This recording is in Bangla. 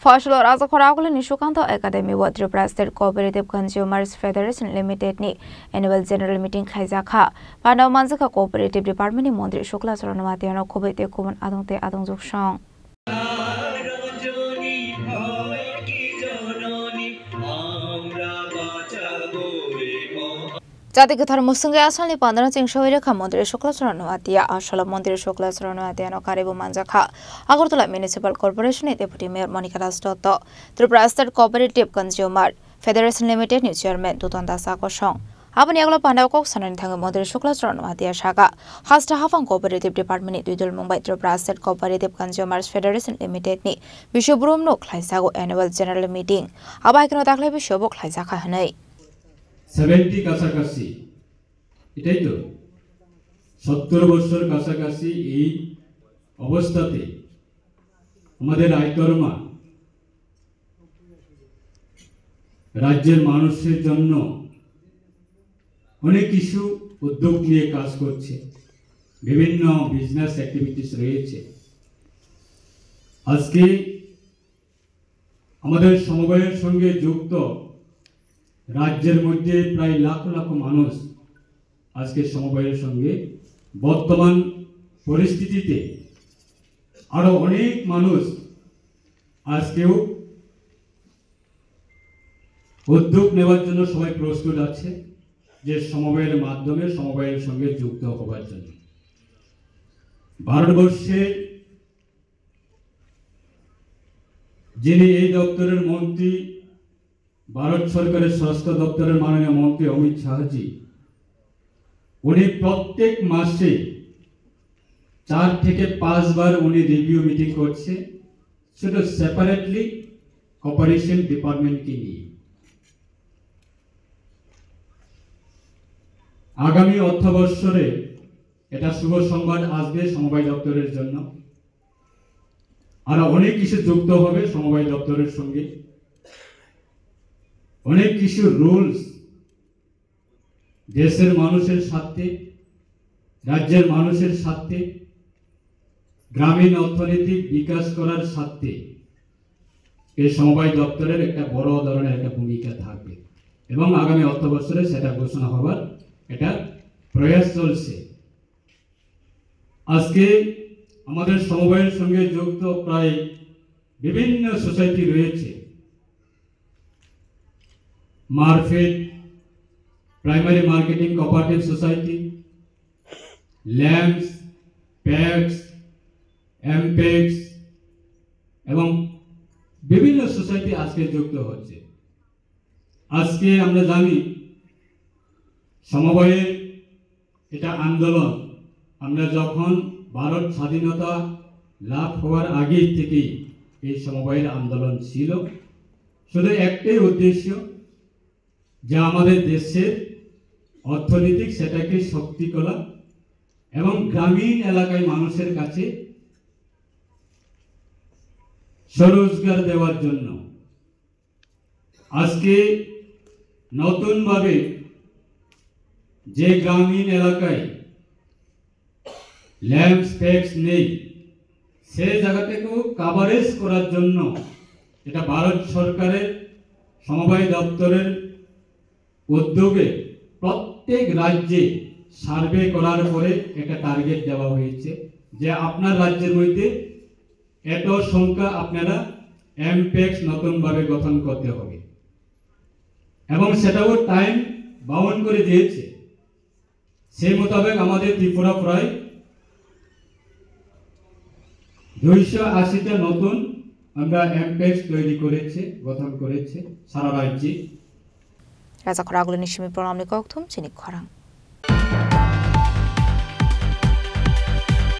Fashlo Raza Korakul Nishukanto Academy Water State Cooperative Consumers Federation Limited ni Annual General Meeting Kaizaka Panda Manzaka Cooperative Department Mondri Shukla Soranamatiano Kobete Kuman Adonte Adonzuk Shong জাতিকে ধর্ম সঙ্গে আসলে 15 চিংশই রেখা মন্দিরের শুক্লাচরণ আতিয়া আসল মন্দিরের শুক্লাচরণ আতিয়ানো কারিবু মানজাখা আগরতলা মিউনিসিপাল কর্পোরেশনের deputy mayor Monika Das Dutta Tripura state cooperative consumer federation limited new chairman দুতন দাস আকর্ষণ আপনি এগুলো পান্ডাও কক সানানি থাঙ্গে মন্দিরের শুক্লাচরণ আতিয়া শাখা হাস্টা হাফাং কোঅপারেটিভ ডিপার্টমেন্ট দুই দল Mumbai Tripura state cooperative consumers federation limited নি বিশ্বব্রহ্মণ খ্লাইসাগো অ্যানুয়াল জেনারেল মিটিং আবাইকনো দাখলে বিশ্ববক খ্লাইসাখা হनै 70 কাছাকাছি এটাই তো 70 বছর কাছাকাছি এই অবস্থাতে আমাদের আইকর্মা রাজ্যের মানুষের জন্য অনেক কিছু উদ্যোগ নিয়ে কাজ করছে বিভিন্ন বিজনেস অ্যাক্টিভিটিস রয়েছে আজকে আমাদের সমবায়ের সঙ্গে যুক্ত রাজ্যের মধ্যে প্রায় লাখ লাখ মানুষ আজকে সমবায়ের সঙ্গে বর্তমান পরিস্থিতিতে আরো অনেক মানুষ আজকেও উদ্যোগ নেওয়ার জন্য সবাই প্রস্তুত আছে যে সমবায়ের মাধ্যমে সমবায়ের সঙ্গে যুক্ত হওয়ার জন্য ভারতবর্ষে যিনি এই দপ্তরের মন্ত্রী ভারত সরকারের স্বাস্থ্য দপ্তরের মাননীয় মন্ত্রী অমিত শাহজি উনি প্রত্যেক মাসে 4 থেকে 5 বার উনি রিভিউ মিটিং করছে শুধু সেপারেটলি কোঅপারেশন ডিপার্টমেন্টকে নিয়ে আগামী অর্থবর্ষে এটা শুভ সংবাদ আসবে সমবায় দপ্তরের জন্য আর অনেক কিছু যুক্ত হবে সমবায় দপ্তরের সঙ্গে অনেক কিছু রুলস দেশের মানুষের স্বার্থে রাজ্যের মানুষের স্বার্থে গ্রামীণ অর্থনৈতিক বিকাশ করার স্বার্থে এই সমবায় দপ্তরের একটা বড় ধরনের একটা ভূমিকা থাকবে এবং আগামী অর্থবর্ষে সেটা ঘোষণা হবার এটা প্রয়াস চলছে আজকে আমাদের সমবায়ের সঙ্গে যুক্ত প্রায় বিভিন্ন সোসাইটি রয়েছে মারফেট primary marketing cooperative society LAMPS PACS এমপেক্স এবং বিভিন্ন সোসাইটি আজকে যুক্ত হচ্ছে আজকে আমরা জানি সমবায়ের এটা আন্দোলন আমরা যখন ভারত স্বাধীনতা লাভ হওয়ার আগে থেকেই এই সমবায়ের আন্দোলন ছিল শুধু একটাই উদ্দেশ্য যা আমাদের দেশের অর্থনৈতিক সেটাকে শক্তি করা এবং গ্রামীণ এলাকায় মানুষের কাছে স্বরোজগার দেওয়ার জন্য আজকে নতুনভাবে যে গ্রামীণ এলাকায় ল্যাম্পস প্যাক্স নেই সেই জায়গাটাকেও কাভারেজ করার জন্য এটা ভারত সরকারের সমবায় দপ্তরের উদ্যোগে প্রত্যেক রাজ্যে সার্ভে করার পরে একটা টার্গেট দেওয়া হয়েছে যে আপনার রাজ্যের মধ্যে এত সংখ্যা আপনারা এমপেক্স নতুনভাবে গঠন করতে হবে এবং সেটাও টাইম বাউন্ড করে দিয়েছে সেই মোতাবেক আমাদের ত্রিপুরা প্রায় 280টা নতুন আমরা এমপেক্স তৈরি করেছে গঠন করেছে সারা রাজ্যে রাজা খরাগুলো নিশিমি প্রণামনি কক্থম চিনি খরাং